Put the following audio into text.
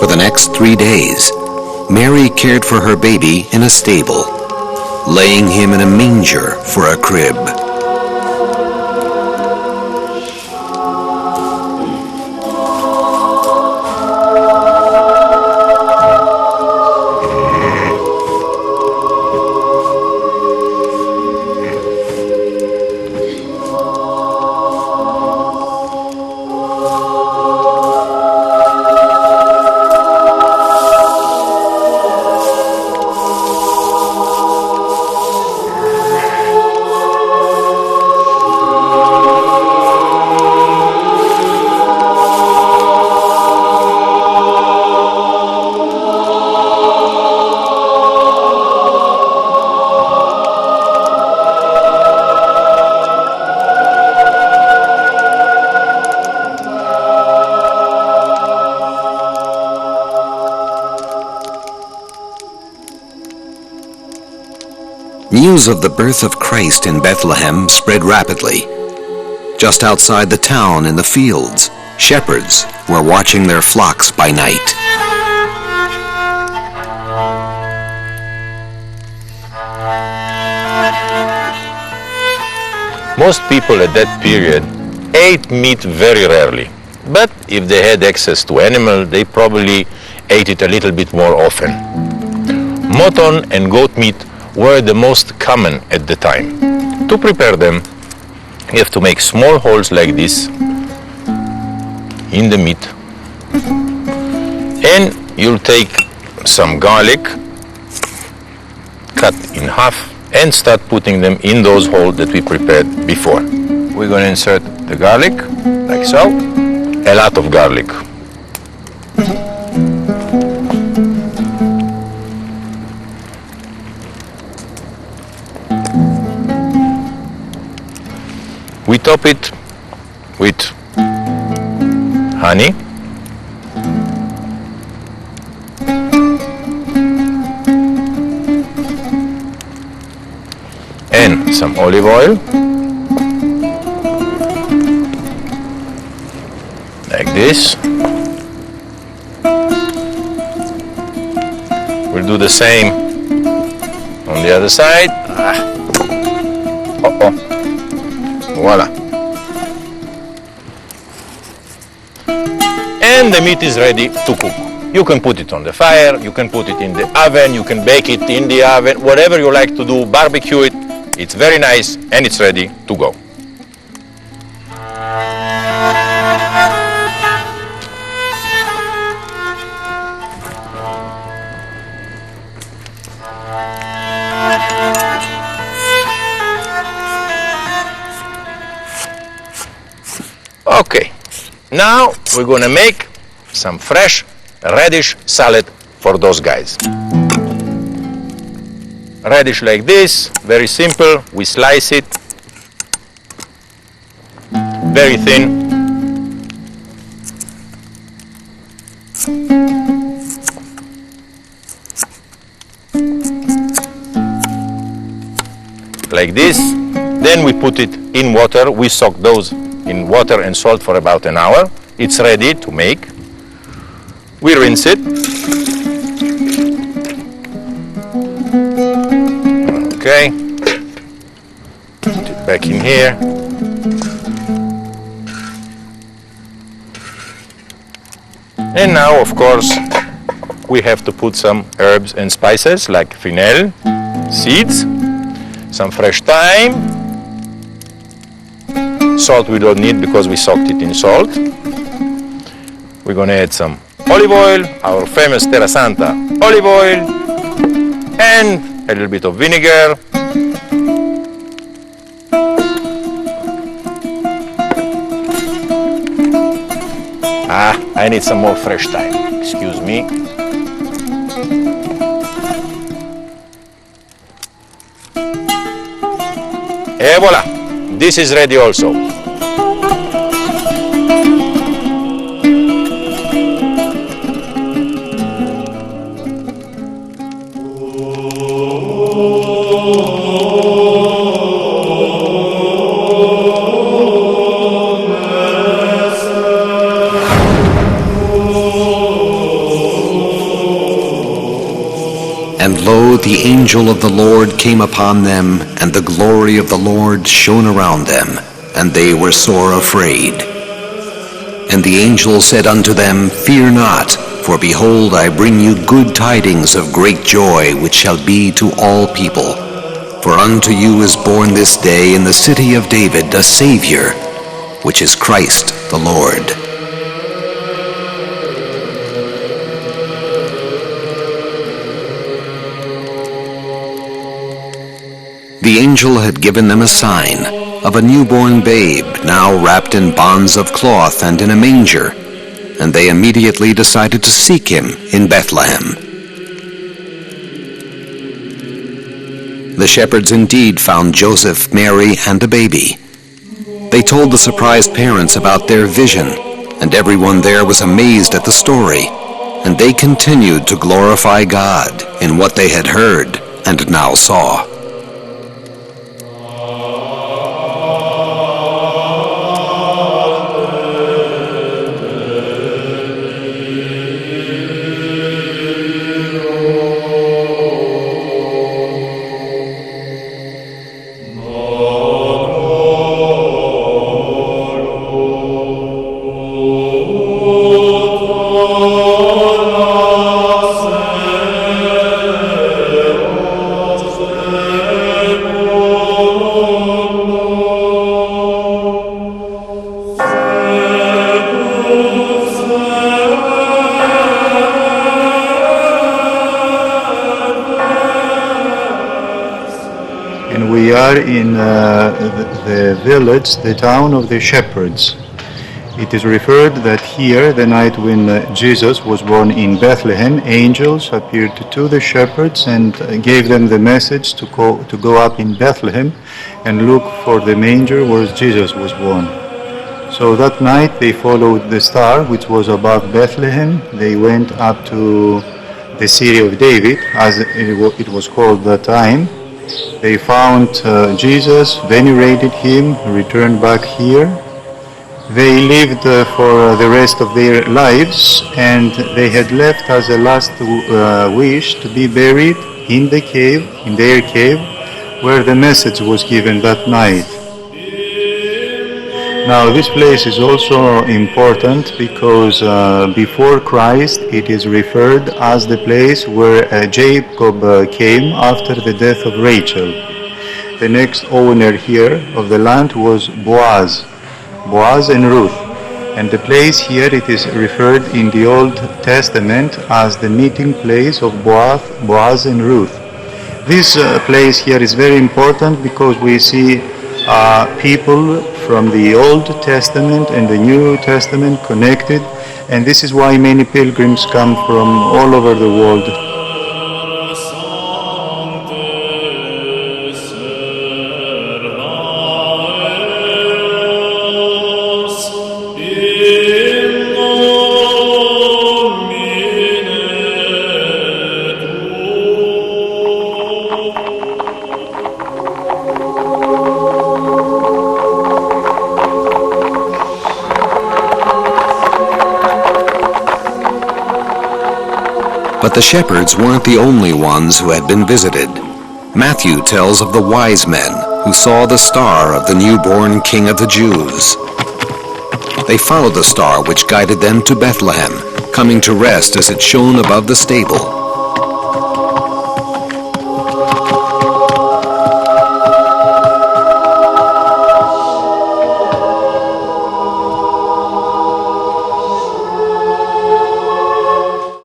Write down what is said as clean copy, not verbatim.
For the next 3 days, Mary cared for her baby in a stable, laying him in a manger for a crib. News of the birth of Christ in Bethlehem spread rapidly. Just outside the town in the fields, shepherds were watching their flocks by night. Most people at that period ate meat very rarely. But if they had access to animal, they probably ate it a little bit more often. Mutton and goat meat were the most common at the time. To prepare them, you have to make small holes like this in the meat. And you'll take some garlic, cut in half, and start putting them in those holes that we prepared before. We're going to insert the garlic, like so. A lot of garlic. We top it with honey, and some olive oil, like this. We'll do the same on the other side. Voila. And the meat is ready to cook. You can put it on the fire, you can put it in the oven, you can bake it in the oven, whatever you like to do, barbecue it. It's very nice and it's ready to go. Okay, now we're going to make some fresh radish salad for those guys. Radish like this, very simple. We slice it very thin. Like this. Then we put it in water. We soak those in water and salt for about an hour. It's ready to make. We rinse it. Okay. Put it back in here. And now, of course, we have to put some herbs and spices like fennel, seeds, some fresh thyme. Salt we don't need because we soaked it in salt. We're going to add some olive oil, our famous Terra Santa olive oil, and a little bit of vinegar. I need some more fresh thyme. Excuse me. Et voila! This is ready also. And lo, the angel of the Lord came upon them, and the glory of the Lord shone around them, and they were sore afraid. And the angel said unto them, Fear not, for behold, I bring you good tidings of great joy, which shall be to all people. For unto you is born this day in the city of David a Savior, which is Christ the Lord. The angel had given them a sign of a newborn babe, now wrapped in bands of cloth and in a manger, and they immediately decided to seek him in Bethlehem. The shepherds indeed found Joseph, Mary, and a baby. They told the surprised parents about their vision, and everyone there was amazed at the story, and they continued to glorify God in what they had heard and now saw. We are in the village, the town of the shepherds. It is referred that here, the night when Jesus was born in Bethlehem, angels appeared to the shepherds and gave them the message to go up in Bethlehem and look for the manger where Jesus was born. So that night they followed the star which was above Bethlehem. They went up to the city of David, as it was called that time. They found Jesus, venerated him, returned back here. They lived for the rest of their lives, and they had left as a last wish to be buried in the cave, in their cave, where the message was given that night. Now this place is also important because before Christ it is referred as the place where Jacob came after the death of Rachel. The next owner here of the land was Boaz and Ruth. And the place here, it is referred in the Old Testament as the meeting place of Boaz and Ruth. This place here is very important because we see people from the Old Testament and the New Testament connected, and this is why many pilgrims come from all over the world. But the shepherds weren't the only ones who had been visited. Matthew tells of the wise men who saw the star of the newborn King of the Jews. They followed the star which guided them to Bethlehem, coming to rest as it shone above the stable.